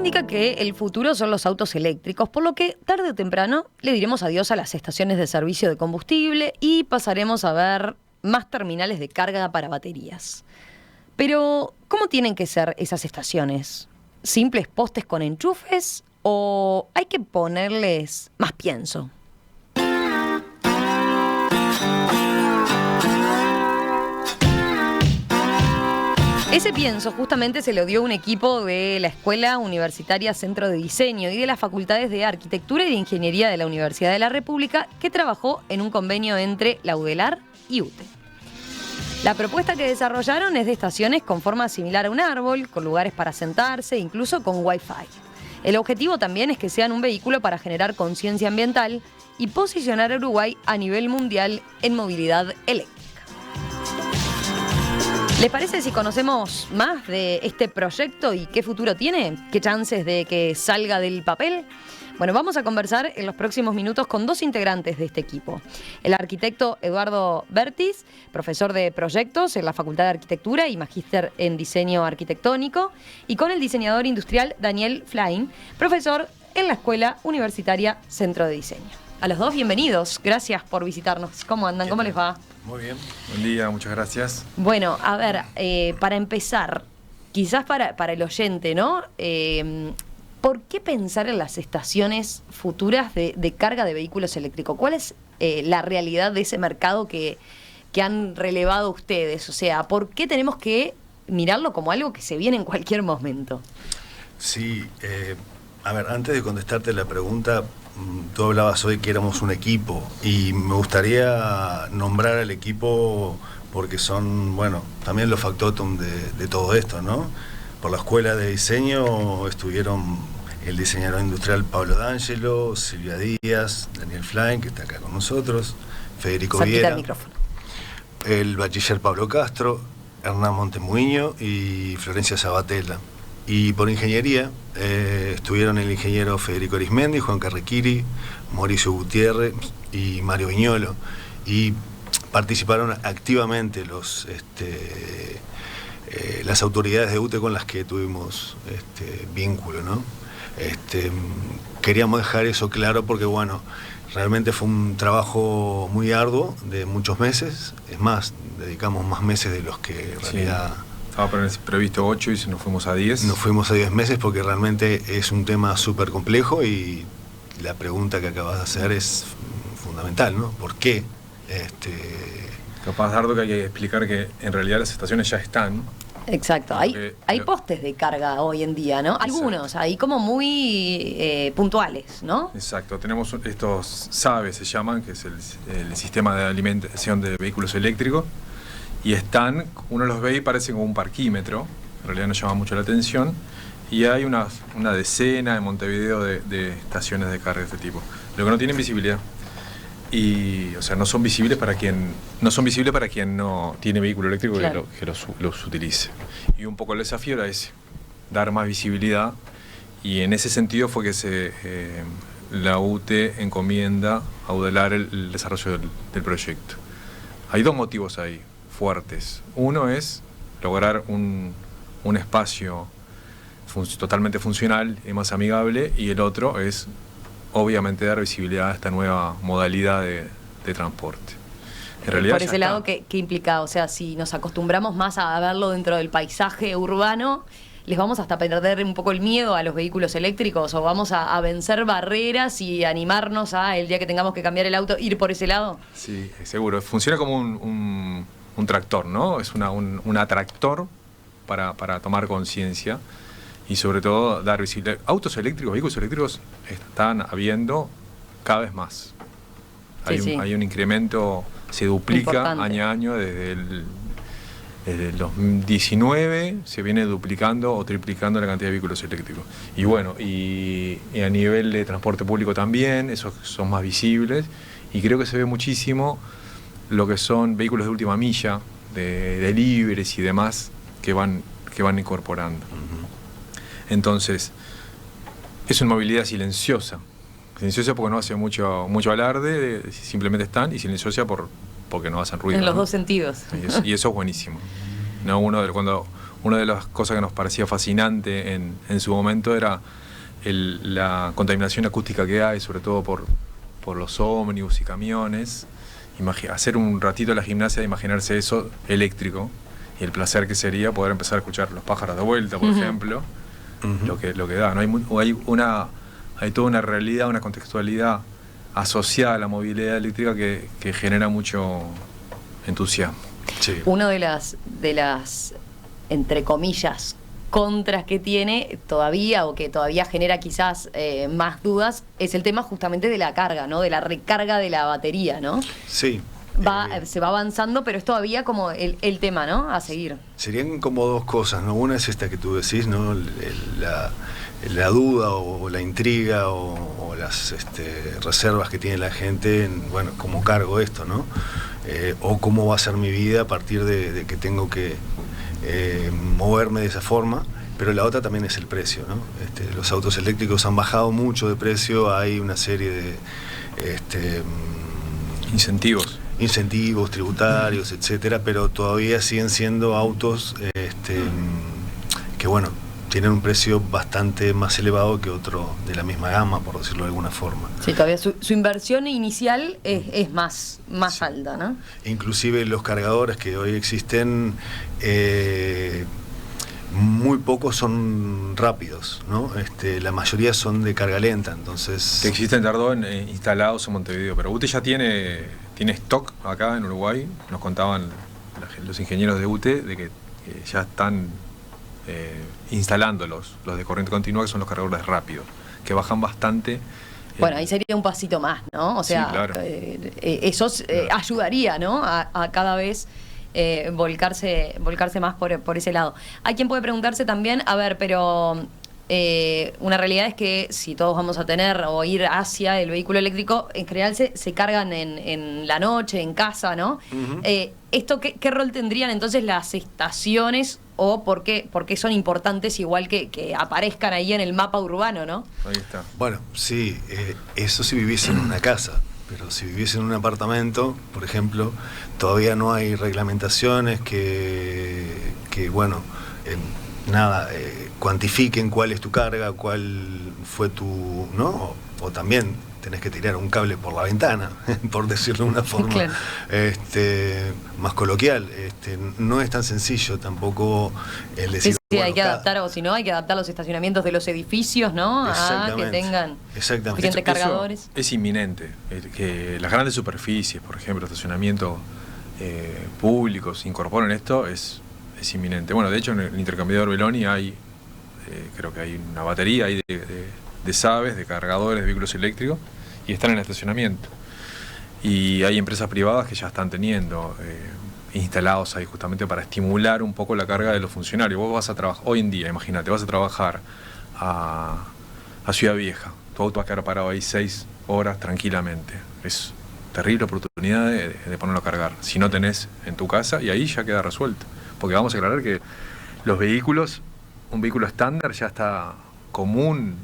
indica que el futuro son los autos eléctricos, por lo que tarde o temprano le diremos adiós a las estaciones de servicio de combustible y pasaremos a ver más terminales de carga para baterías. Pero, ¿cómo tienen que ser esas estaciones? ¿Simples postes con enchufes o hay que ponerles más pienso? Ese pienso justamente se lo dio un equipo de la Escuela Universitaria Centro de Diseño y de las Facultades de Arquitectura y de Ingeniería de la Universidad de la República, que trabajó en un convenio entre la UDELAR y UTE. La propuesta que desarrollaron es de estaciones con forma similar a un árbol, con lugares para sentarse, incluso con Wi-Fi. El objetivo también es que sean un vehículo para generar conciencia ambiental y posicionar a Uruguay a nivel mundial en movilidad eléctrica. ¿Les parece si conocemos más de este proyecto y qué futuro tiene? ¿Qué chances de que salga del papel? Bueno, vamos a conversar en los próximos minutos con dos integrantes de este equipo. El arquitecto Eduardo Bertis, profesor de proyectos en la Facultad de Arquitectura y magíster en diseño arquitectónico, y con el diseñador industrial Daniel Flain, profesor en la Escuela Universitaria Centro de Diseño. A los dos, bienvenidos. Gracias por visitarnos. ¿Cómo andan? ¿Cómo les va? Muy bien. Buen día, muchas gracias. Bueno, a ver, para empezar, quizás para el oyente, ¿no? ¿Por qué pensar en las estaciones futuras de carga de vehículos eléctricos? ¿Cuál es la realidad de ese mercado que han relevado ustedes? O sea, ¿por qué tenemos que mirarlo como algo que se viene en cualquier momento? Sí, a ver, antes de contestarte la pregunta, tú hablabas hoy que éramos un equipo y me gustaría nombrar al equipo porque son, bueno, también los factotum de todo esto, ¿no? Por la Escuela de Diseño estuvieron el diseñador industrial Pablo D'Angelo, Silvia Díaz, Daniel Flain, que está acá con nosotros, Federico Viera, el bachiller Pablo Castro, Hernán Montemuiño y Florencia Sabatella. Y por ingeniería estuvieron el ingeniero Federico Arismendi, Juan Carrequiri, Mauricio Gutiérrez y Mario Viñolo. Y participaron activamente las autoridades de UTE con las que tuvimos vínculo, ¿no? Queríamos dejar eso claro porque, bueno, realmente fue un trabajo muy arduo de muchos meses. Es más, dedicamos más meses de los que en realidad... Estaba previsto 8 y nos fuimos a 10. Nos fuimos a 10 meses porque realmente es un tema súper complejo y la pregunta que acabas de hacer es fundamental, ¿no? ¿Por qué? Capaz, Dardo, que hay que explicar que en realidad las estaciones ya están. Exacto, hay postes de carga hoy en día, ¿no? Exacto. Algunos, ahí como muy puntuales, ¿no? Exacto, tenemos estos SAVE, se llaman, que es el sistema de alimentación de vehículos eléctricos, y están, uno los ve y parece como un parquímetro, en realidad no llama mucho la atención, y hay una decena en Montevideo de estaciones de carga de este tipo, lo que no tienen visibilidad. Y, o sea, no son visibles para quien no tiene vehículo eléctrico, claro, que los utilice. Y un poco el desafío era ese, dar más visibilidad, y en ese sentido fue que la UTE encomienda a UDELAR el desarrollo del proyecto. Hay dos motivos ahí fuertes. Uno es lograr un espacio totalmente funcional y más amigable, y el otro es obviamente dar visibilidad a esta nueva modalidad de transporte. En realidad, por ese lado, ¿qué implica? O sea, si nos acostumbramos más a verlo dentro del paisaje urbano, ¿les vamos hasta perder un poco el miedo a los vehículos eléctricos? ¿O vamos a vencer barreras y animarnos a, el día que tengamos que cambiar el auto, ir por ese lado? Sí, seguro. Funciona como un tractor, ¿no? Es un atractor para tomar conciencia. Y sobre todo dar visibilidad. Autos eléctricos, vehículos eléctricos están habiendo cada vez más. Hay un incremento, se duplica importante. Año a año desde el 2019 se viene duplicando o triplicando la cantidad de vehículos eléctricos. Y bueno, y a nivel de transporte público también, esos son más visibles. Y creo que se ve muchísimo lo que son vehículos de última milla, de deliveries y demás, que van incorporando. Entonces, es una movilidad silenciosa. Silenciosa porque no hace mucho alarde, simplemente están, y silenciosa porque no hacen ruido. En los ¿no? dos sentidos. Y eso es buenísimo. ¿No? Cuando una de las cosas que nos parecía fascinante en su momento era la contaminación acústica que hay, sobre todo por los ómnibus y camiones. Hacer un ratito la gimnasia de imaginarse eso eléctrico y el placer que sería poder empezar a escuchar los pájaros de vuelta, por ejemplo, lo que da. ¿No? Hay toda una realidad, una contextualidad asociada a la movilidad eléctrica que genera mucho entusiasmo. Sí. Uno de las entre comillas contras que tiene todavía, o que todavía genera quizás más dudas, es el tema justamente de la carga, ¿no? De la recarga de la batería, ¿no? Sí. Se va avanzando, pero es todavía como el tema, ¿no? A seguir. Serían como dos cosas, ¿no? Una es esta que tú decís, ¿no? La duda o la intriga o las reservas que tiene la gente en, bueno, ¿cómo cargo esto, no? O cómo va a ser mi vida a partir de que tengo que moverme de esa forma. Pero la otra también es el precio, ¿no? Los autos eléctricos han bajado mucho de precio, hay una serie de incentivos tributarios, etcétera, pero todavía siguen siendo autos que, bueno, tienen un precio bastante más elevado que otro de la misma gama, por decirlo de alguna forma. Sí, todavía su inversión inicial es más sí, alta, ¿no? Inclusive los cargadores que hoy existen, muy pocos son rápidos, ¿no? La mayoría son de carga lenta, entonces... Que existen, tardón, instalados en Montevideo, pero UTE ya tiene stock acá en Uruguay. Nos contaban los ingenieros de UTE de que ya están instalando los de corriente continua, que son los cargadores rápidos, que bajan bastante. Bueno, ahí sería un pasito más, ¿no? O sea, sí, claro. Eso ayudaría, ¿no? A cada vez volcarse más por ese lado. Hay quien puede preguntarse también, a ver, pero una realidad es que si todos vamos a tener o ir hacia el vehículo eléctrico, en general se cargan en la noche, en casa, ¿no? ¿Esto qué rol tendrían entonces las estaciones o por qué son importantes, igual que aparezcan ahí en el mapa urbano, ¿no? Ahí está. Bueno, sí, eso si viviese en una casa. Pero si viviese en un apartamento, por ejemplo, todavía no hay reglamentaciones que bueno, cuantifiquen cuál es tu carga, cuál fue tu, ¿no? O también tenés que tirar un cable por la ventana, por decirlo de una forma claro. Más coloquial. No es tan sencillo tampoco el decir... Sí, hay que adaptar, o si no, hay que adaptar los estacionamientos de los edificios, ¿no? A que tengan suficientes cargadores. Es inminente, que las grandes superficies, por ejemplo, estacionamiento públicos, incorporen esto, es inminente. Bueno, de hecho, en el intercambiador Beloni hay, creo que hay una batería ahí de SABes, de cargadores de vehículos eléctricos, y están en el estacionamiento. Y hay empresas privadas que ya están teniendo instalados ahí justamente para estimular un poco la carga de los funcionarios. Vos vas a trabajar, hoy en día, imagínate, vas a trabajar a Ciudad Vieja, tu auto va a quedar parado ahí 6 horas tranquilamente. Es terrible oportunidad de ponerlo a cargar, si no tenés en tu casa, y ahí ya queda resuelto. Porque vamos a aclarar que los vehículos, un vehículo estándar ya está común,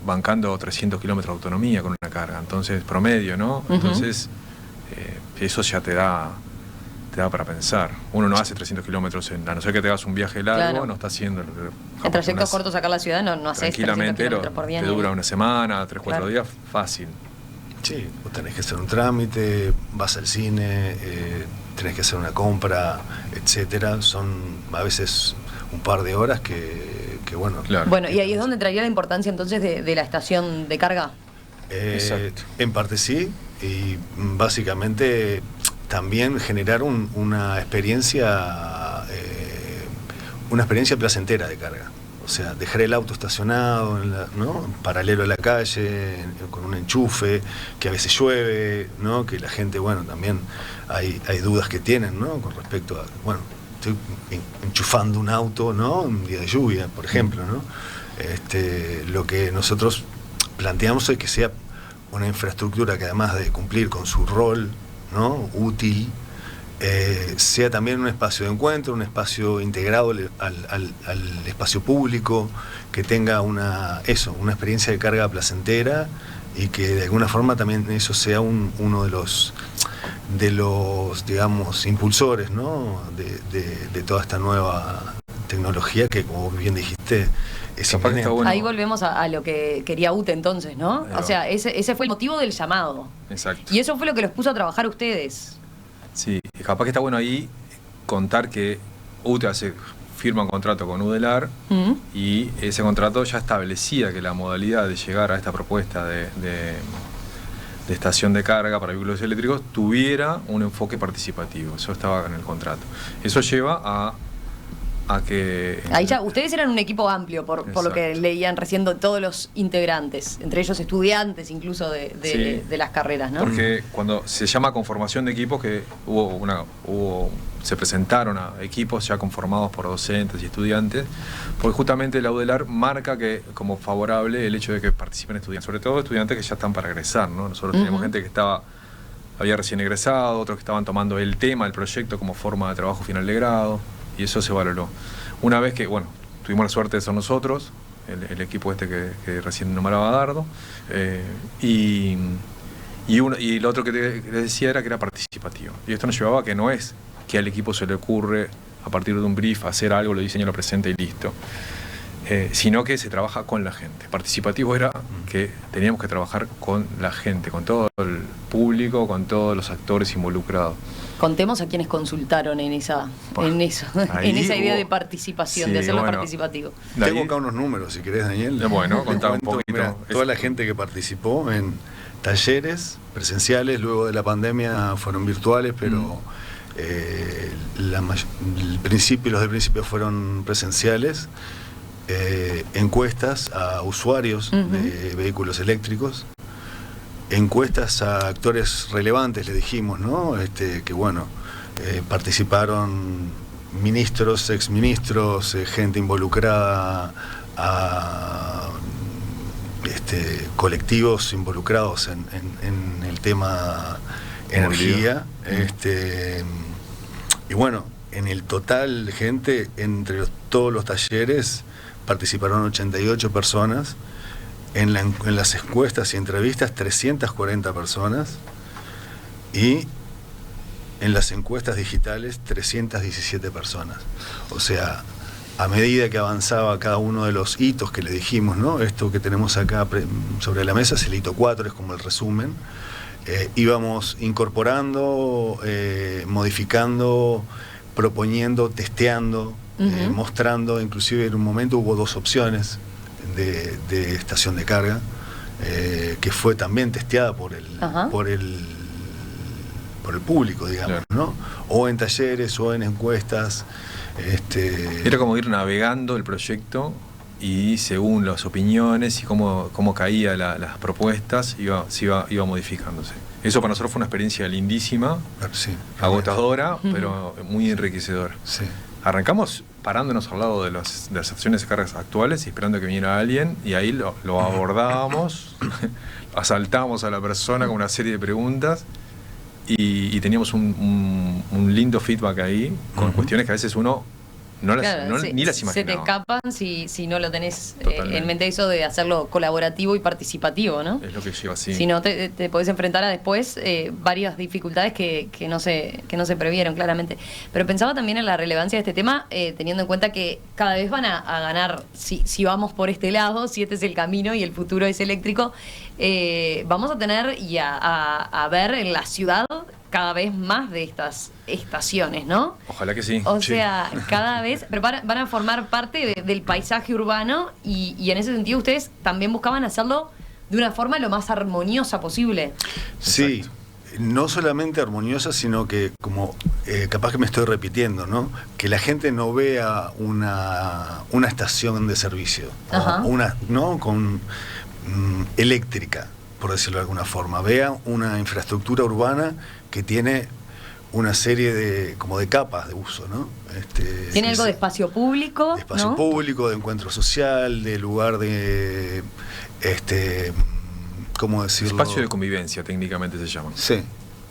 bancando 300 kilómetros de autonomía con una carga, entonces promedio, ¿no? Entonces eso ya te da para pensar. Uno no hace 300 kilómetros, a no ser que te hagas un viaje largo, claro. No está haciendo... En trayectos cortos acá a la ciudad no haces 300 kilómetros por día. Te dura una semana, 3-4 claro. días, fácil. Sí, vos tenés que hacer un trámite, vas al cine, tenés que hacer una compra, etcétera. Son a veces un par de horas que bueno... Claro. Bueno, y ahí es donde entraría la importancia entonces de la estación de carga. Exacto. En parte sí, y básicamente también generar una experiencia placentera de carga. O sea, dejar el auto estacionado, ¿no? Paralelo a la calle, con un enchufe, que a veces llueve, ¿no? Que la gente, bueno, también hay dudas que tienen, ¿no? Con respecto a, bueno, estoy enchufando un auto, ¿no? Un día de lluvia, por ejemplo, ¿no? Lo que nosotros planteamos es que sea una infraestructura que, además de cumplir con su rol, ¿no? Útil, sea también un espacio de encuentro, un espacio integrado al espacio público, que tenga una experiencia de carga placentera, y que de alguna forma también eso sea uno de los digamos, impulsores, ¿no? de toda esta nueva tecnología que, como bien dijiste, es inminente. Bueno. Ahí volvemos a lo que quería UTE entonces, ¿no? O sea, ese fue el motivo del llamado. Exacto. Y eso fue lo que los puso a trabajar ustedes. Sí, capaz que está bueno ahí contar que UTE firma un contrato con UDELAR y ese contrato ya establecía que la modalidad de llegar a esta propuesta de estación de carga para vehículos eléctricos tuviera un enfoque participativo. Eso estaba en el contrato. Eso lleva a que... Ahí ya, ustedes eran un equipo amplio, por lo que leían recién todos los integrantes, entre ellos estudiantes incluso de las carreras, ¿no? Porque cuando se llama conformación de equipos, que se presentaron a equipos ya conformados por docentes y estudiantes, porque justamente la UDELAR marca que como favorable el hecho de que participen estudiantes, sobre todo estudiantes que ya están para egresar, ¿no? Nosotros teníamos gente que había recién egresado, otros que estaban tomando el tema, el proyecto como forma de trabajo final de grado, y eso se valoró. Una vez que, bueno, tuvimos la suerte de ser nosotros, el equipo que recién nombraba Dardo, y lo otro que les decía era que era participativo. Y esto nos llevaba a que no es que al equipo se le ocurre, a partir de un brief, hacer algo, lo diseña, lo presenta y listo. Sino que se trabaja con la gente. Participativo era que teníamos que trabajar con la gente, con todo el público, con todos los actores involucrados. Contemos a quienes consultaron en esa idea de participación, de hacerlo participativo. Tengo acá unos números, si querés, Daniel. Bueno, contame un poquito. Mirá, toda la gente que participó en talleres presenciales, luego de la pandemia fueron virtuales, pero los del principio fueron presenciales. Encuestas a usuarios de vehículos eléctricos, encuestas a actores relevantes, le dijimos, ¿no? Que bueno, participaron ministros, exministros, gente involucrada, a colectivos involucrados en el tema energía, y bueno, en el total, gente, entre todos los talleres participaron 88 personas, en las encuestas y entrevistas 340 personas, y en las encuestas digitales 317 personas. O sea, a medida que avanzaba cada uno de los hitos que le dijimos, ¿no? Esto que tenemos acá sobre la mesa es el hito 4, es como el resumen. Íbamos incorporando, modificando, proponiendo, testeando, mostrando. Inclusive en un momento hubo 2 opciones de estación de carga, que fue también testeada por el público, digamos, claro, ¿no? O en talleres o en encuestas. Era como ir navegando el proyecto y según las opiniones y cómo caía las propuestas iba modificándose. Eso para nosotros fue una experiencia lindísima, sí, agotadora, pero muy enriquecedora. Sí. Arrancamos parándonos al lado de las estaciones de cargas actuales y esperando que viniera alguien, y ahí lo abordábamos, asaltábamos a la persona con una serie de preguntas y teníamos un lindo feedback ahí con cuestiones que a veces uno ni las imaginaba. Se te escapan si no lo tenés en mente, eso de hacerlo colaborativo y participativo, ¿no? Es lo que lleva así. Si no, te podés enfrentar a después varias dificultades que no se previeron, claramente. Pero pensaba también en la relevancia de este tema, teniendo en cuenta que cada vez van a ganar, si vamos por este lado, si este es el camino y el futuro es eléctrico, vamos a tener y a ver en la ciudad cada vez más de estas estaciones, ¿no? Ojalá que sí. O sea, cada vez, pero van a formar parte del paisaje urbano y en ese sentido ustedes también buscaban hacerlo de una forma lo más armoniosa posible. Sí, exacto. No solamente armoniosa, sino que como capaz que me estoy repitiendo, ¿no? Que la gente no vea una estación de servicio, ¿no? Eléctrica, por decirlo de alguna forma. Vea una infraestructura urbana que tiene una serie de capas de uso, ¿no? Tiene algo de espacio público, de espacio, ¿no? Público, de encuentro social, de lugar de ¿cómo decirlo? Espacio de convivencia, técnicamente se llama. Sí,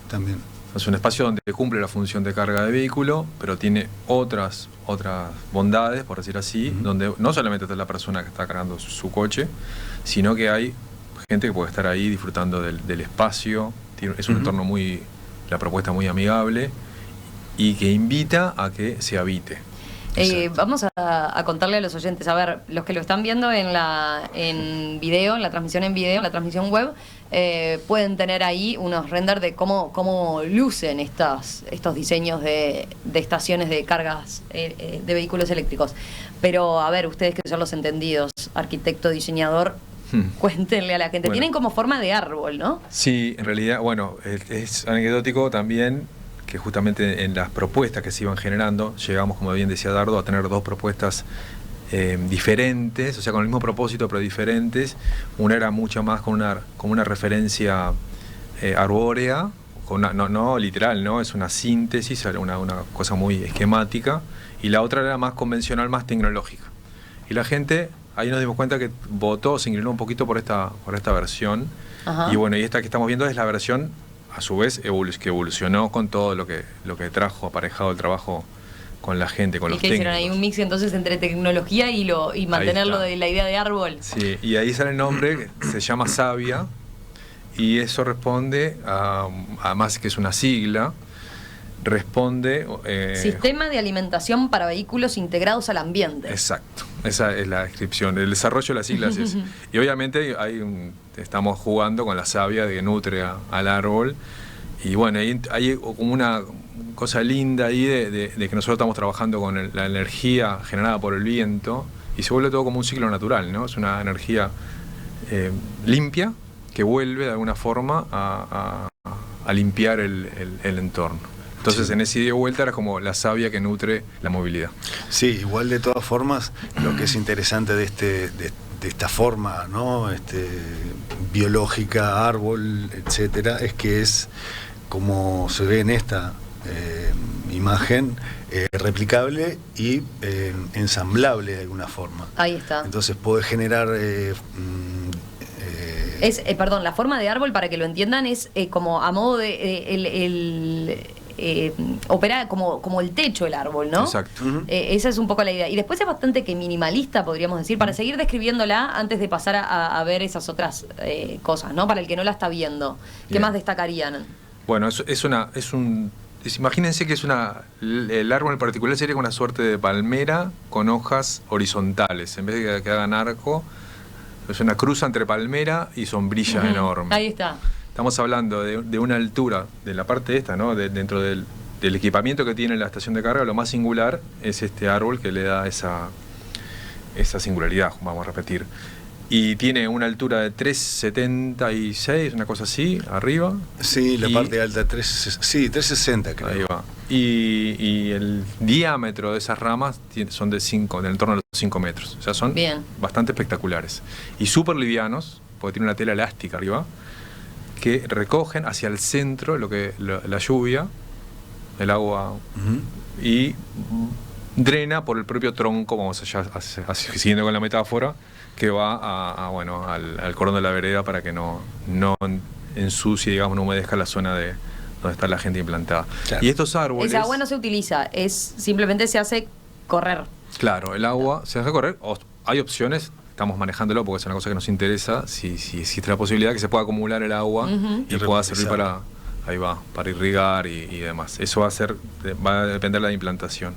también. Es un espacio donde cumple la función de carga de vehículo, pero tiene otras bondades, por decir así, donde no solamente está la persona que está cargando su coche, sino que hay gente que puede estar ahí disfrutando del espacio. Es un entorno muy la propuesta muy amigable y que invita a que se habite. Vamos a contarle a los oyentes, a ver, los que lo están viendo en video, en la transmisión en video, en la transmisión web, pueden tener ahí unos renders de cómo lucen estos diseños de estaciones de cargas de vehículos eléctricos. Pero a ver, ustedes que son los entendidos, arquitecto, diseñador, cuéntenle a la gente. Bueno. Tienen como forma de árbol, ¿no? Sí, en realidad, bueno, es anecdótico también que justamente en las propuestas que se iban generando, llegamos, como bien decía Dardo, a tener dos propuestas diferentes, o sea, con el mismo propósito pero diferentes. Una era mucho más con una referencia arbórea, no literal, ¿no? Es una síntesis, una cosa muy esquemática, y la otra era más convencional, más tecnológica. Y la gente, ahí nos dimos cuenta que votó, se inclinó un poquito por esta versión. Ajá. Y bueno, y esta que estamos viendo es la versión, a su vez, que evolucionó con todo lo que trajo aparejado el trabajo con la gente, con los técnicos. Y que hicieron ahí un mix entonces entre tecnología y mantenerlo de la idea de árbol. Sí, y ahí sale el nombre, que se llama Savia, y eso responde además que es una sigla, responde... Sistema de alimentación para vehículos integrados al ambiente. Exacto, esa es la descripción. El desarrollo de las siglas es... Y obviamente estamos jugando con la savia que nutre al árbol. Y bueno, hay como una cosa linda ahí de que nosotros estamos trabajando con la energía generada por el viento, y se vuelve todo como un ciclo natural, ¿no? Es una energía limpia que vuelve de alguna forma a limpiar el entorno. Entonces, sí, en ese ida y vuelta era como la savia que nutre la movilidad. Sí, igual de todas formas, lo que es interesante de esta forma, ¿no? Biológica, árbol, etcétera, es que es, como se ve en esta imagen, replicable y ensamblable de alguna forma. Ahí está. Entonces puede generar... perdón, la forma de árbol, para que lo entiendan, es como a modo de... opera como el techo del árbol, ¿no? Exacto. Esa es un poco la idea. Y después es bastante que minimalista, podríamos decir, para seguir describiéndola antes de pasar a ver esas otras cosas, ¿no? Para el que no la está viendo. ¿Qué más destacarían? Bueno, imagínense que el árbol en particular sería una suerte de palmera con hojas horizontales. En vez de que hagan arco, es una cruz entre palmera y sombrilla enorme. Ahí está. Estamos hablando de una altura, de la parte esta, ¿no? Dentro del equipamiento que tiene la estación de carga, lo más singular es este árbol que le da esa singularidad, vamos a repetir. Y tiene una altura de 3,76, una cosa así, arriba. Sí, la parte alta, 3,60 creo. Ahí va. Y el diámetro de esas ramas son del entorno de los 5 metros. O sea, son bastante espectaculares. Y súper livianos, porque tiene una tela elástica arriba, que recogen hacia el centro la lluvia, el agua, y drena por el propio tronco, vamos allá, siguiendo con la metáfora, que va al cordón de la vereda para que no ensucie, digamos, no humedezca la zona donde está la gente implantada. Claro. Y estos árboles... Esa agua no se utiliza, simplemente se hace correr. Claro, el agua se hace correr, hay opciones. Estamos manejándolo porque es una cosa que nos interesa, si existe la posibilidad que se pueda acumular el agua y pueda servir para irrigar y demás. Eso va a depender de la implantación.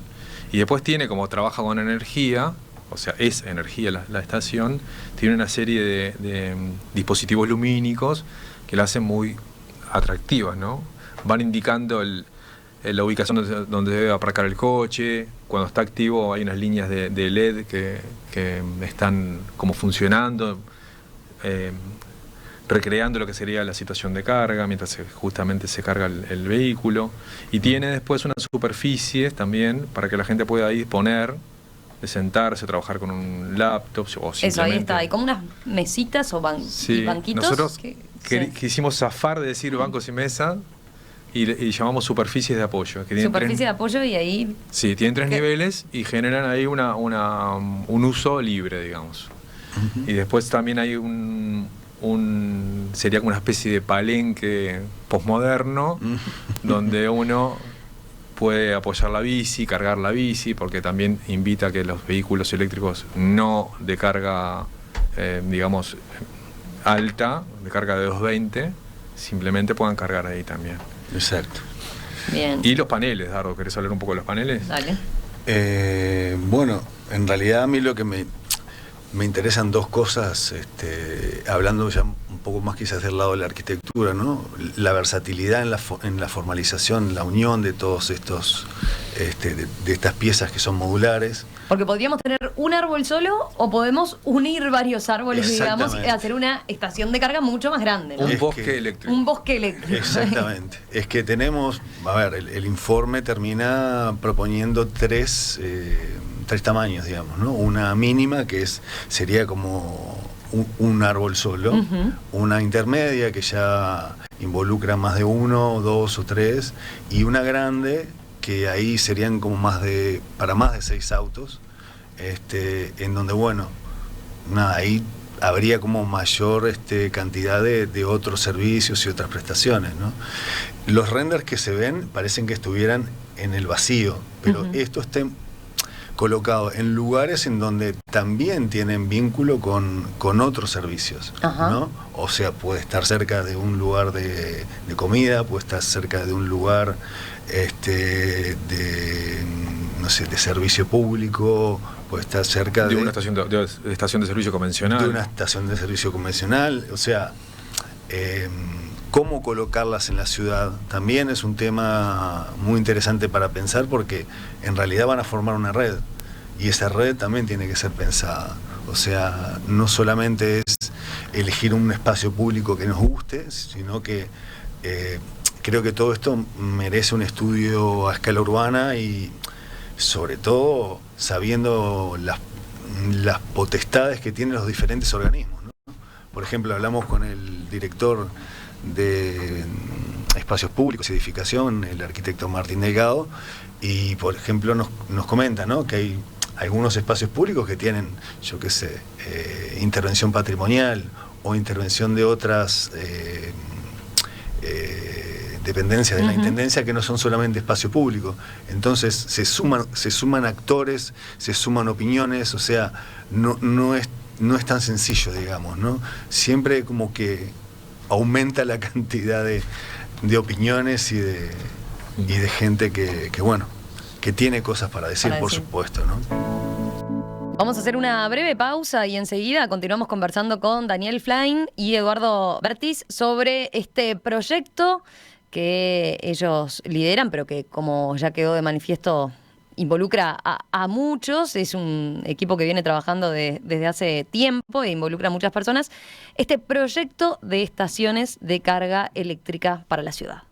Y después trabaja con energía, o sea, es energía la estación, tiene una serie de dispositivos lumínicos que la hacen muy atractiva, ¿no? Van indicando la ubicación donde debe aparcar el coche. Cuando está activo hay unas líneas de LED que están como funcionando, recreando lo que sería la situación de carga mientras justamente se carga el vehículo. Y tiene después unas superficies también para que la gente pueda ahí poner, de sentarse, trabajar con un laptop o simplemente... Eso, ahí está. Hay como unas mesitas o banquitos. Nosotros quisimos zafar de decir bancos y mesa y llamamos superficies de apoyo. Superficie de apoyo, y ahí... Sí, tienen 3 niveles y generan ahí un uso libre, digamos. Y después también hay sería como una especie de palenque posmoderno donde uno puede apoyar la bici, cargar la bici, porque también invita a que los vehículos eléctricos no de carga, digamos, alta, de carga de 220, simplemente puedan cargar ahí también. Exacto. Bien. Y los paneles, Dardo, ¿querés hablar un poco de los paneles? Dale. Bueno, en realidad a mí lo que me interesan dos cosas, hablando ya un poco más quizás del lado de la arquitectura, ¿no? La versatilidad en la formalización, la unión de todos estos, de estas piezas que son modulares. Porque podríamos tener un árbol solo o podemos unir varios árboles, digamos, y hacer una estación de carga mucho más grande, ¿no? Un bosque eléctrico. Un bosque eléctrico. Exactamente. Es que tenemos, a ver, el informe termina proponiendo tres tamaños, digamos, ¿no? Una mínima sería como un árbol solo, una intermedia que ya involucra más de uno, dos o tres, y una grande que ahí serían como para más de 6 autos, en donde, bueno, nada, ahí habría como mayor cantidad de otros servicios y otras prestaciones, ¿no? Los renders que se ven parecen que estuvieran en el vacío, pero esto está colocado en lugares en donde también tienen vínculo con otros servicios, ¿no? O sea, puede estar cerca de un lugar de comida, puede estar cerca de un lugar no sé, de servicio público, puede estar cerca de una estación de servicio convencional. De una estación de servicio convencional, o sea, cómo colocarlas en la ciudad también es un tema muy interesante para pensar, porque en realidad van a formar una red y esa red también tiene que ser pensada. O sea, no solamente es elegir un espacio público que nos guste, sino que creo que todo esto merece un estudio a escala urbana y sobre todo sabiendo las potestades que tienen los diferentes organismos, ¿no? Por ejemplo, hablamos con el director de Espacios Públicos y Edificación, el arquitecto Martín Delgado, y por ejemplo nos comenta, ¿no?, que hay algunos espacios públicos que tienen, yo qué sé, intervención patrimonial o intervención de otras dependencias de la Intendencia, que no son solamente espacio público. Entonces se suman actores, se suman opiniones, o sea, no es tan sencillo, digamos, ¿no? Siempre como que aumenta la cantidad de opiniones y de gente que bueno, que tiene cosas para decir, por supuesto, ¿no? Vamos a hacer una breve pausa y enseguida continuamos conversando con Daniel Flain y Eduardo Bertis sobre este proyecto que ellos lideran, pero que, como ya quedó de manifiesto, involucra a muchos. Es un equipo que viene trabajando desde hace tiempo e involucra a muchas personas. Este proyecto de estaciones de carga eléctrica para la ciudad.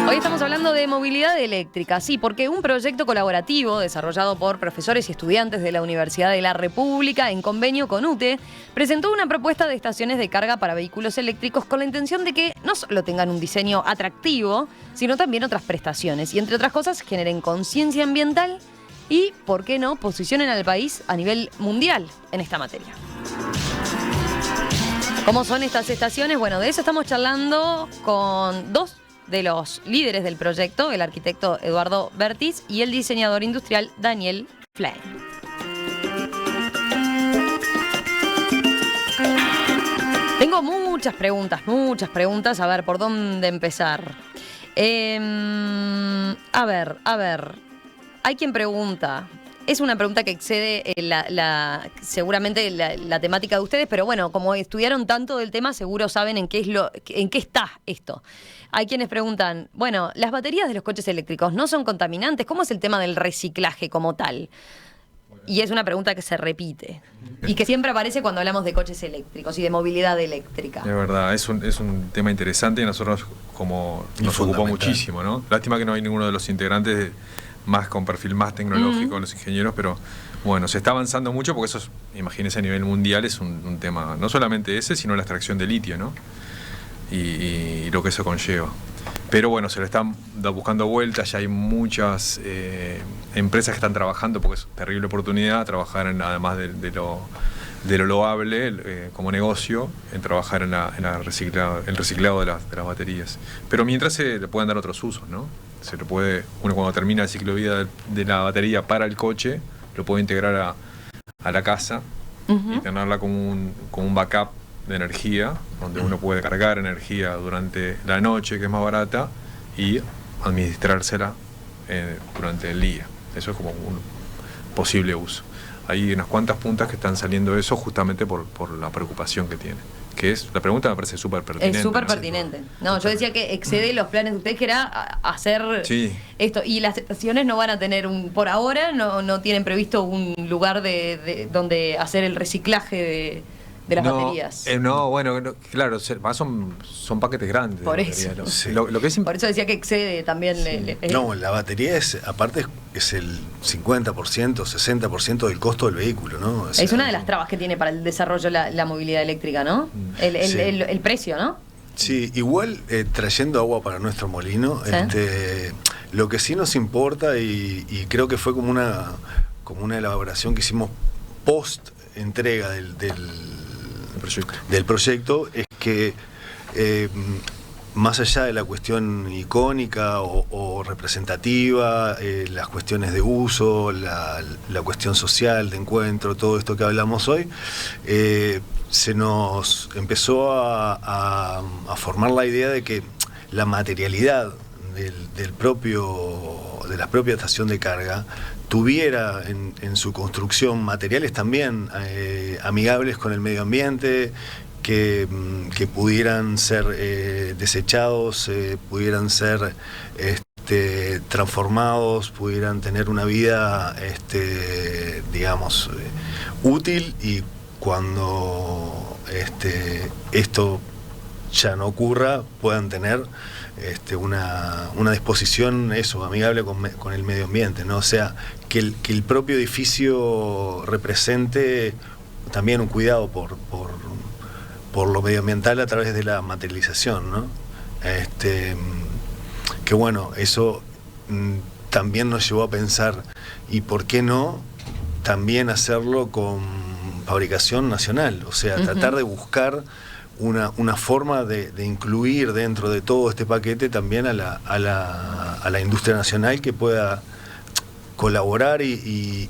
Hoy estamos hablando de movilidad eléctrica, sí, porque un proyecto colaborativo desarrollado por profesores y estudiantes de la Universidad de la República en convenio con UTE presentó una propuesta de estaciones de carga para vehículos eléctricos con la intención de que no solo tengan un diseño atractivo, sino también otras prestaciones y, entre otras cosas, generen conciencia ambiental y, ¿por qué no?, posicionen al país a nivel mundial en esta materia. ¿Cómo son estas estaciones? Bueno, de eso estamos charlando con dos de los líderes del proyecto, el arquitecto Eduardo Bertis y el diseñador industrial Daniel Flain. Tengo muchas preguntas, a ver, ¿por dónde empezar? A ver, hay quien pregunta. Es una pregunta que excede seguramente la temática de ustedes, pero bueno, como estudiaron tanto del tema, seguro saben en qué está esto. Hay quienes preguntan, bueno, ¿las baterías de los coches eléctricos no son contaminantes? ¿Cómo es el tema del reciclaje como tal? Y es una pregunta que se repite y que siempre aparece cuando hablamos de coches eléctricos y de movilidad eléctrica. Es verdad, es un tema interesante y nosotros como nos ocupó muchísimo, ¿no? Lástima que no hay ninguno de los integrantes más con perfil más tecnológico, los ingenieros, pero bueno, se está avanzando mucho porque eso, imagínense, a nivel mundial es un tema, no solamente ese, sino la extracción de litio, ¿no? Y lo que eso conlleva. Pero bueno, se lo están buscando vueltas, ya hay muchas empresas que están trabajando, porque es terrible oportunidad trabajar además de lo loable como negocio, en trabajar en el reciclado de las baterías. Pero mientras se le pueden dar otros usos, ¿no? Se lo puede, uno cuando termina el ciclo de vida de la batería para el coche, lo puede integrar a la casa y tenerla como un backup de energía, donde uno puede cargar energía durante la noche, que es más barata, y administrársela durante el día. Eso es como un posible uso. Hay unas cuantas puntas que están saliendo de eso justamente por la preocupación que tiene. Que es, la pregunta me parece súper pertinente. Es súper pertinente. No, yo decía que excede los planes de ustedes, que era hacer esto. Y las estaciones no van a tener por ahora no tienen previsto un lugar donde hacer el reciclaje de las baterías. Claro, son paquetes grandes. Por eso. Por eso decía que excede también. No, la batería aparte es el 50%, 60% del costo del vehículo, ¿no? O sea, es una de las trabas que tiene para el desarrollo la movilidad eléctrica, ¿no? El precio, ¿no? Sí, igual trayendo agua para nuestro molino, lo que sí nos importa y creo que fue como una elaboración que hicimos post entrega del proyecto, es que más allá de la cuestión icónica o representativa, las cuestiones de uso, la cuestión social, de encuentro, todo esto que hablamos hoy, se nos empezó a formar la idea de que la materialidad de la propia estación de carga tuviera en su construcción materiales también amigables con el medio ambiente, que pudieran ser desechados, pudieran ser transformados, pudieran tener una vida, digamos, útil, y cuando esto ya no ocurra, puedan tener una disposición amigable con el medio ambiente, ¿no? O sea, que el propio edificio represente también un cuidado por lo medioambiental a través de la materialización, ¿no? Que bueno, eso también nos llevó a pensar, ¿y por qué no también hacerlo con fabricación nacional? O sea, tratar de buscar una forma de incluir dentro de todo este paquete también a la industria nacional, que pueda colaborar y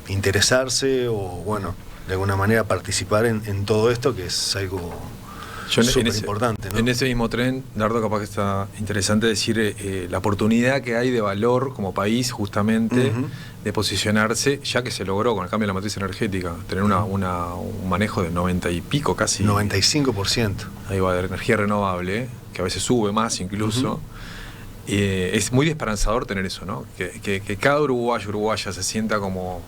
interesarse, o bueno, de alguna manera participar en todo esto, que es algo súper importante, ¿no? En ese mismo tren, Dardo, capaz que está interesante decir la oportunidad que hay de valor como país, justamente, de posicionarse, ya que se logró con el cambio de la matriz energética, tener un manejo de 90 y pico, casi 95%. Ahí va, de energía renovable, que a veces sube más incluso. Es muy esperanzador tener eso, ¿no? Que cada uruguayo, uruguaya se sienta como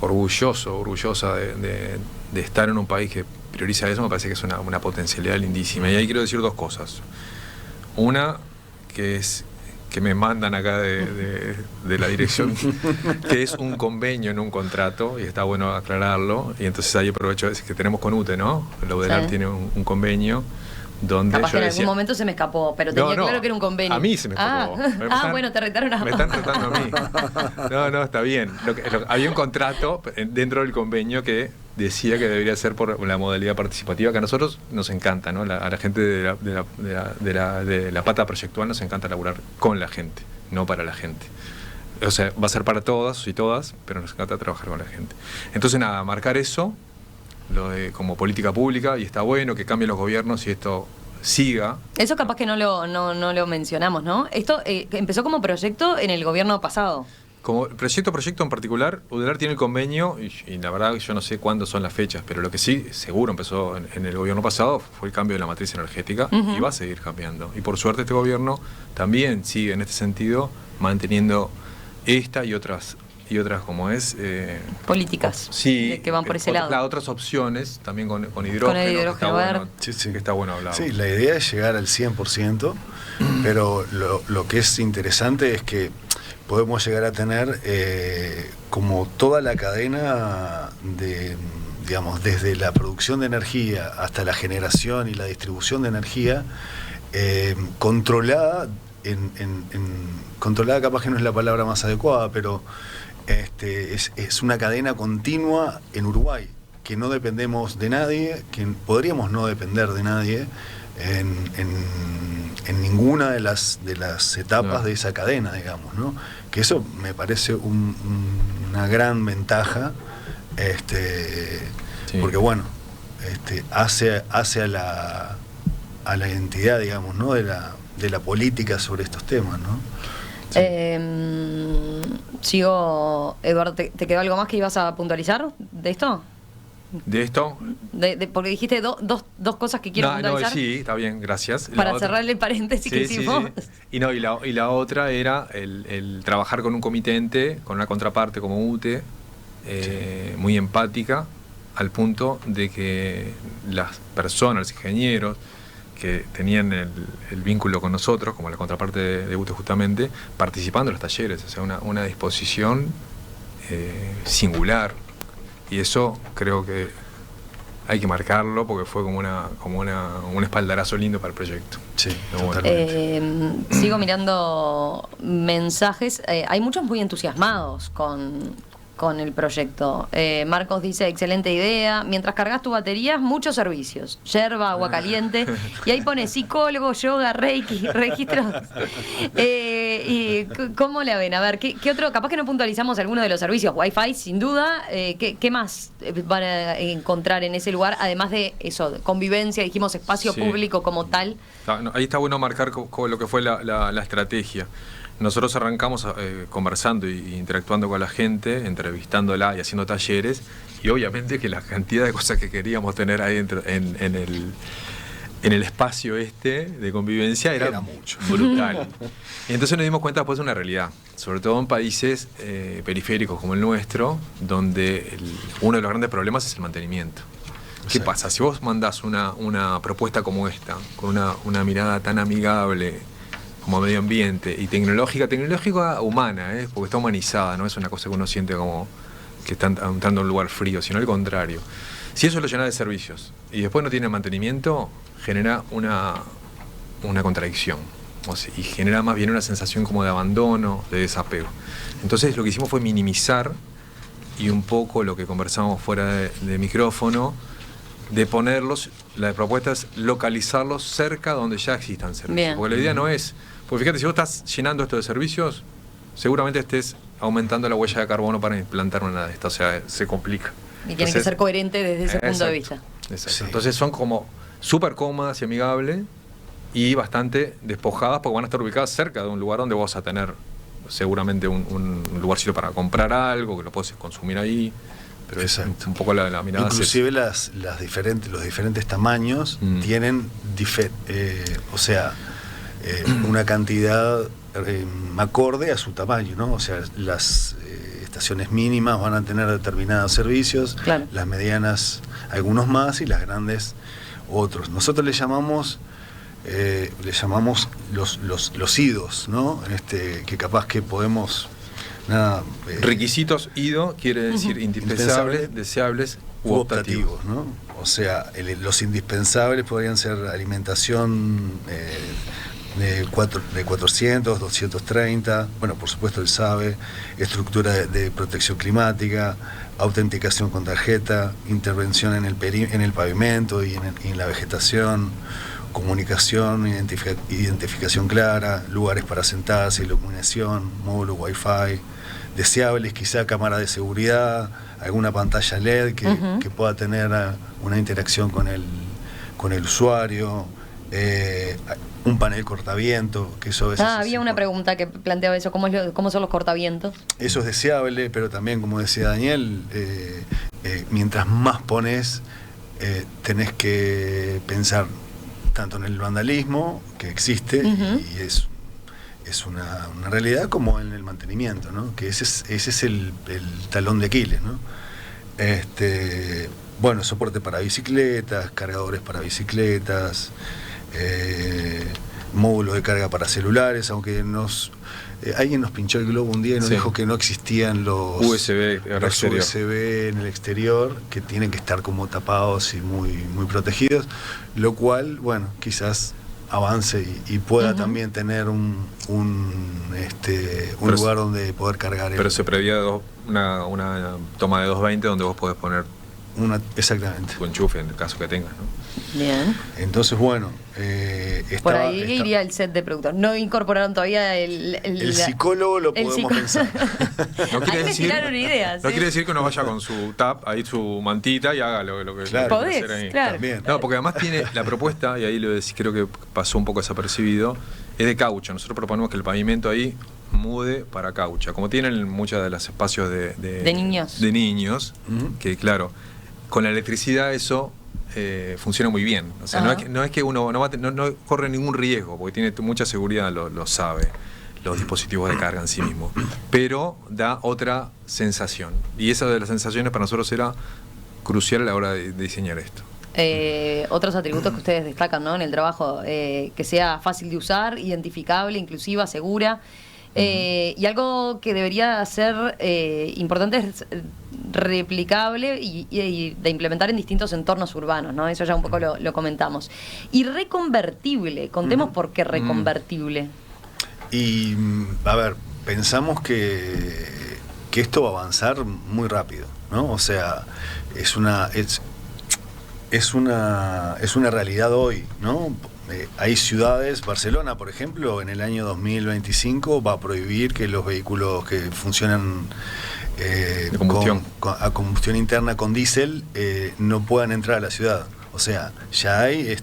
orgullosa de estar en un país que prioriza eso. Me parece que es una potencialidad lindísima. Y ahí quiero decir dos cosas. Una, que es que me mandan acá de la dirección, que es un convenio en un contrato, y está bueno aclararlo. Y entonces ahí aprovecho, es que tenemos con UTE, ¿no? La UDELAR tiene un convenio donde capaz que en algún momento se me escapó, pero tenía claro que era un convenio. A mí se me escapó. Bueno, te retaron a... Me están retando a mí. No, está bien. Había un contrato dentro del convenio que decía que debería ser por la modalidad participativa, que a nosotros nos encanta, ¿no? A la gente de la pata proyectual nos encanta laburar con la gente, no para la gente. O sea, va a ser para todas y todas, pero nos encanta trabajar con la gente. Entonces, nada, marcar eso como política pública, y está bueno que cambien los gobiernos y esto siga. Eso capaz que no lo mencionamos, ¿no? Esto empezó como proyecto en el gobierno pasado. Como proyecto en particular, UDELAR tiene el convenio, y la verdad yo no sé cuándo son las fechas, pero lo que sí seguro empezó en el gobierno pasado fue el cambio de la matriz energética, y va a seguir cambiando. Y por suerte este gobierno también sigue en este sentido, manteniendo esta y otras como es políticas que van por ese lado. Otras opciones también con hidrógeno, con el hidrógeno verde. Que está bueno hablar. Sí, la idea es llegar al 100%, pero lo que es interesante es que podemos llegar a tener como toda la cadena digamos, desde la producción de energía hasta la generación y la distribución de energía, controlada. Controlada capaz que no es la palabra más adecuada, pero es una cadena continua en Uruguay, que no dependemos de nadie, que podríamos no depender de nadie en ninguna de las etapas de esa cadena, digamos, ¿no? Que eso me parece una gran ventaja, porque bueno, hace a la identidad, digamos, ¿no? de la política sobre estos temas, ¿no? Sí. Sigo, Eduardo, ¿te quedó algo más que ibas a puntualizar de esto? ¿De esto? Porque dijiste dos cosas que quiero puntualizar. Sí, está bien, gracias. Para cerrar el paréntesis que hicimos. Sí. Y la otra era el trabajar con un comitente, con una contraparte como UTE, muy empática, al punto de que las personas, los ingenieros que tenían el vínculo con nosotros, como la contraparte de UTE justamente, participando en los talleres, o sea, una disposición singular. Y eso creo que hay que marcarlo porque fue como un espaldarazo lindo para el proyecto. Sí, totalmente. Sigo mirando mensajes. Hay muchos muy entusiasmados con el proyecto. Marcos dice, excelente idea. Mientras cargas tu baterías, muchos servicios. Yerba, agua caliente. Y ahí pone psicólogo, yoga, reiki, registros. ¿Y cómo la ven? A ver, ¿qué otro? Capaz que no puntualizamos alguno de los servicios. Wi-Fi, sin duda. ¿Qué más van a encontrar en ese lugar? Además de eso, convivencia, dijimos espacio público como tal. Ahí está bueno marcar lo que fue la estrategia. Nosotros arrancamos conversando e interactuando con la gente, entrevistándola y haciendo talleres, y obviamente que la cantidad de cosas que queríamos tener ahí en el espacio de convivencia era mucho, brutal. Y entonces nos dimos cuenta después de una realidad, sobre todo en países periféricos como el nuestro, donde uno de los grandes problemas es el mantenimiento. ¿Qué pasa? Si vos mandás una propuesta como esta, con una mirada tan amigable como medio ambiente y tecnológica humana, porque está humanizada, no es una cosa que uno siente como que está entrando a un lugar frío, sino al contrario. Si eso lo llena de servicios y después no tiene mantenimiento, genera una contradicción, y genera más bien una sensación como de abandono, de desapego. Entonces lo que hicimos fue minimizar, y un poco lo que conversamos fuera de micrófono, de ponerlos, la propuesta es localizarlos cerca donde ya existan servicios. Bien. Porque la idea no es, porque fíjate, si vos estás llenando esto de servicios, seguramente estés aumentando la huella de carbono para implantar una de estas, o sea, se complica. Y tiene que ser coherente desde ese punto de vista. Exacto. Sí. Entonces son como súper cómodas y amigables y bastante despojadas porque van a estar ubicadas cerca de un lugar donde vas a tener seguramente un lugarcito para comprar algo, que lo puedes consumir ahí. Pero es un poco la mirada. Inclusive los diferentes tamaños tienen una cantidad acorde a su tamaño, ¿no? O sea, las estaciones mínimas van a tener determinados servicios, claro. Las medianas algunos más y las grandes otros. Nosotros le llamamos los IDOs, ¿no? Que capaz que podemos... Requisitos IDO quiere decir indispensables, deseables u optativos, ¿no? O sea, los indispensables podrían ser alimentación de 400, 230, bueno, por supuesto el SABE, estructura de protección climática, autenticación con tarjeta, intervención en el pavimento y en la vegetación, comunicación, identificación clara, lugares para sentarse, iluminación, módulo Wi-Fi, deseables quizá cámara de seguridad, alguna pantalla LED que pueda tener una interacción con el usuario, un panel cortaviento, que eso a veces... había una pregunta que planteaba eso, ¿cómo son los cortavientos? Eso es deseable, pero también, como decía Daniel, mientras más pones, tenés que pensar tanto en el vandalismo que existe y es una realidad, como en el mantenimiento, ¿no? Que ese es el talón de Aquiles, ¿no? Bueno, soporte para bicicletas, cargadores para bicicletas, módulos de carga para celulares, aunque alguien nos pinchó el globo un día y nos dijo que no existían los USB en el exterior, que tienen que estar como tapados y muy, muy protegidos, lo cual, bueno, quizás avance y pueda también tener un lugar donde poder cargar. Pero se prevía una toma de 220 donde vos podés poner Exactamente. Tu enchufe en el caso que tengas, ¿no? Bien. Entonces, bueno, por ahí iría el set de productor. No incorporaron todavía el psicólogo lo podemos pensar. No quiere me decir, tiraron ideas. no quiere decir que uno vaya con su ahí su mantita y haga lo que claro. tiene que hacer ahí. Claro. También. No, porque además tiene la propuesta, y ahí creo que pasó un poco desapercibido, es de caucho. Nosotros proponemos que el pavimento ahí mude para caucho, como tienen muchos de los espacios de niños, que claro, con la electricidad eso funciona muy bien. O sea, no es que uno no corre ningún riesgo, porque tiene mucha seguridad, lo sabe, los dispositivos de carga en sí mismos, pero da otra sensación. Y esa de las sensaciones para nosotros era crucial a la hora de diseñar esto. Otros atributos que ustedes destacan, ¿no?, en el trabajo, que sea fácil de usar, identificable, inclusiva, segura. Y algo que debería ser importante es replicable y de implementar en distintos entornos urbanos, ¿no? Eso ya un poco lo comentamos. Y reconvertible, contemos por qué reconvertible. Y, a ver, pensamos que esto va a avanzar muy rápido, ¿no? O sea, es una realidad hoy, ¿no? Hay ciudades, Barcelona, por ejemplo, en el año 2025 va a prohibir que los vehículos que funcionan a combustión interna con diésel no puedan entrar a la ciudad. O sea, ya hay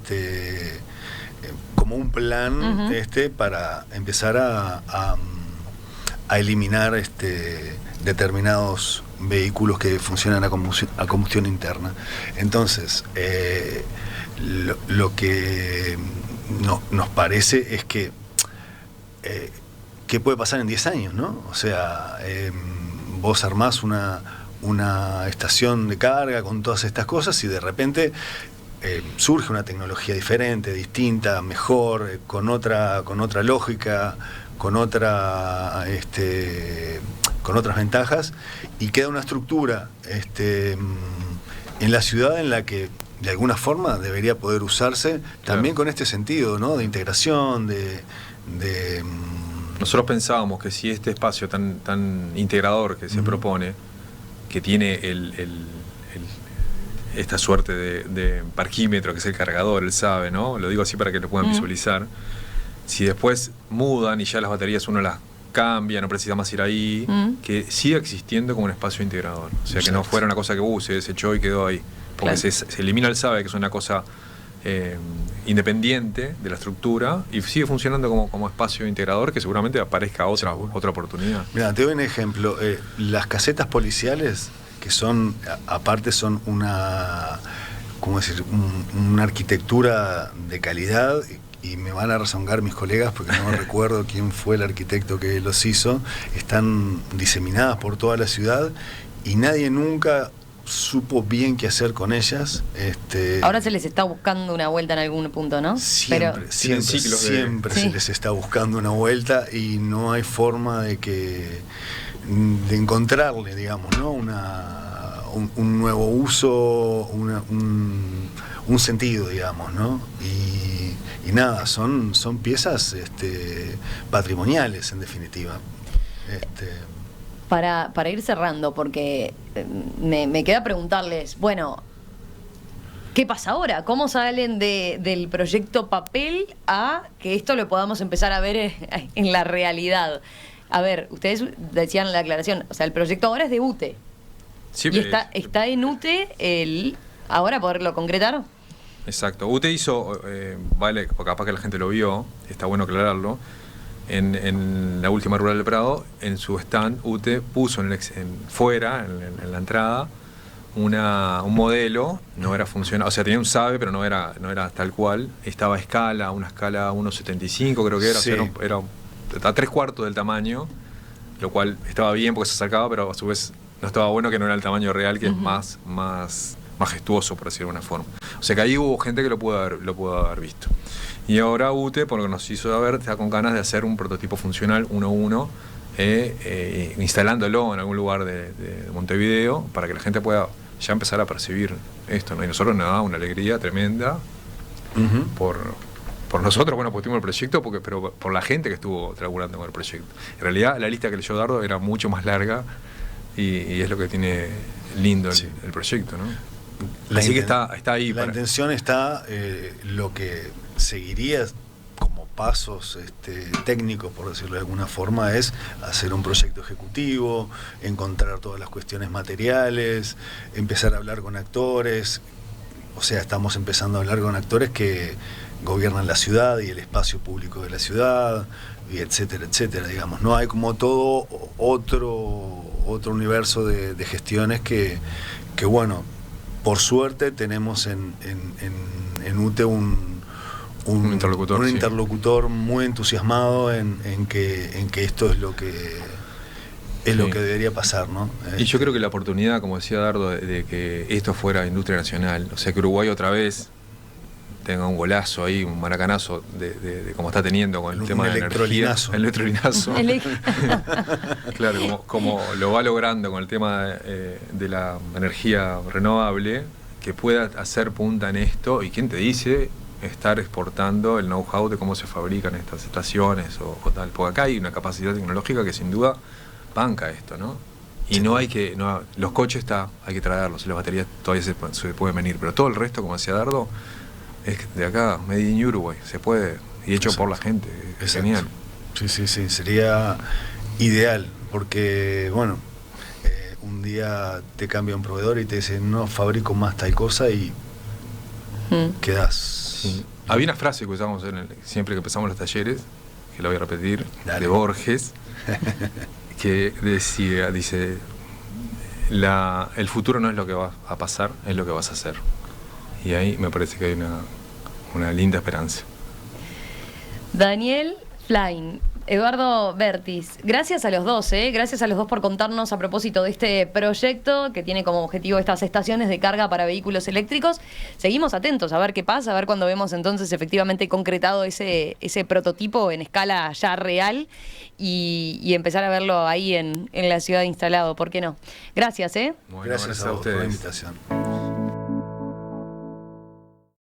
como un plan para empezar a eliminar determinados vehículos que funcionan a combustión interna. Entonces, lo que nos parece es que ¿qué puede pasar en 10 años, ¿no? O sea, vos armás una estación de carga con todas estas cosas y de repente surge una tecnología diferente, distinta, mejor, con otra lógica, con otras ventajas, y queda una estructura en la ciudad en la que de alguna forma debería poder usarse también con este sentido, ¿no? De integración, Nosotros pensábamos que si este espacio tan integrador que se propone, que tiene esta suerte de parquímetro, que es el cargador, él sabe, ¿no? Lo digo así para que lo puedan visualizar. Si después mudan y ya las baterías uno las cambia, no precisa más ir ahí, que siga existiendo como un espacio integrador. O sea, que no fuera una cosa que se desechó y quedó ahí. Porque se elimina el SABE, que es una cosa independiente de la estructura, y sigue funcionando como espacio integrador, que seguramente aparezca otra oportunidad. Mira, te doy un ejemplo. Las casetas policiales, que son, aparte son una arquitectura de calidad, y me van a rezongar mis colegas porque no recuerdo quién fue el arquitecto que los hizo, están diseminadas por toda la ciudad y nadie nunca supo bien qué hacer con ellas. Ahora se les está buscando una vuelta en algún punto, ¿no? Siempre se les está buscando una vuelta y no hay forma de encontrarle, digamos, ¿no? Un nuevo uso, un sentido, digamos, ¿no? Y nada, son piezas patrimoniales, en definitiva. Para ir cerrando, porque me queda preguntarles, bueno, ¿qué pasa ahora? ¿Cómo salen del proyecto papel a que esto lo podamos empezar a ver en la realidad? A ver, ustedes decían en la aclaración, o sea, el proyecto ahora es de UTE. Sí, y está en UTE ahora poderlo concretar. Exacto. UTE hizo, vale, capaz que la gente lo vio, está bueno aclararlo, en la última Rural del Prado, en su stand, UTE puso fuera, en la entrada, un modelo, no era funcional, o sea, tenía un SABE, pero no era tal cual, estaba a una escala 1.75 creo que era, sí. O sea, era a 3/4 del tamaño, lo cual estaba bien porque se acercaba, pero a su vez no estaba bueno, que no era el tamaño real, que es más majestuoso, por decirlo de alguna forma. O sea que ahí hubo gente que lo pudo haber visto. Y ahora UTE, por lo que nos hizo ver, está con ganas de hacer un prototipo funcional 1-1, instalándolo en algún lugar de Montevideo, para que la gente pueda ya empezar a percibir esto, ¿no? Y nosotros nos da una alegría tremenda por nosotros, bueno, porque tuvimos el proyecto, pero por la gente que estuvo trabajando con el proyecto. En realidad, la lista que leyó Dardo era mucho más larga, y es lo que tiene lindo el proyecto, ¿no? Así que está ahí. La intención está, lo que seguiría como pasos técnicos, por decirlo de alguna forma, es hacer un proyecto ejecutivo, encontrar todas las cuestiones materiales, empezar a hablar con actores. O sea, estamos empezando a hablar con actores que gobiernan la ciudad y el espacio público de la ciudad, y etcétera, etcétera, digamos. No hay como todo otro universo de gestiones que bueno, por suerte tenemos en UTE un interlocutor muy entusiasmado en que esto es lo que lo que debería pasar, ¿no? Y yo creo que la oportunidad, como decía Dardo, de que esto fuera industria nacional, o sea, que Uruguay otra vez tenga un golazo ahí, un maracanazo de como está teniendo con el tema de la energía. El electrolinazo. Claro, como lo va logrando con el tema de la energía renovable, que pueda hacer punta en esto. ¿Y quién te dice estar exportando el know-how de cómo se fabrican estas estaciones o tal? Porque acá hay una capacidad tecnológica que sin duda banca esto, ¿no? Y sí. Los coches hay que traerlos, las baterías todavía se pueden venir, pero todo el resto, como decía Dardo, es de acá, made in Uruguay, se puede, y hecho por la gente, es genial. Sí, sería ideal, porque bueno, un día te cambia un proveedor y te dice no fabrico más tal cosa y quedas. Sí. Había una frase que usamos siempre que empezamos los talleres, que la voy a repetir, de Borges, que dice, el futuro no es lo que va a pasar, es lo que vas a hacer. Y ahí me parece que hay una linda esperanza. Daniel Flain, Eduardo Bertis, gracias a los dos, gracias a los dos por contarnos a propósito de este proyecto que tiene como objetivo estas estaciones de carga para vehículos eléctricos. Seguimos atentos a ver qué pasa, a ver cuando vemos entonces efectivamente concretado ese prototipo en escala ya real y empezar a verlo ahí en la ciudad instalado, ¿por qué no? Gracias, Bueno, gracias a ustedes por la invitación.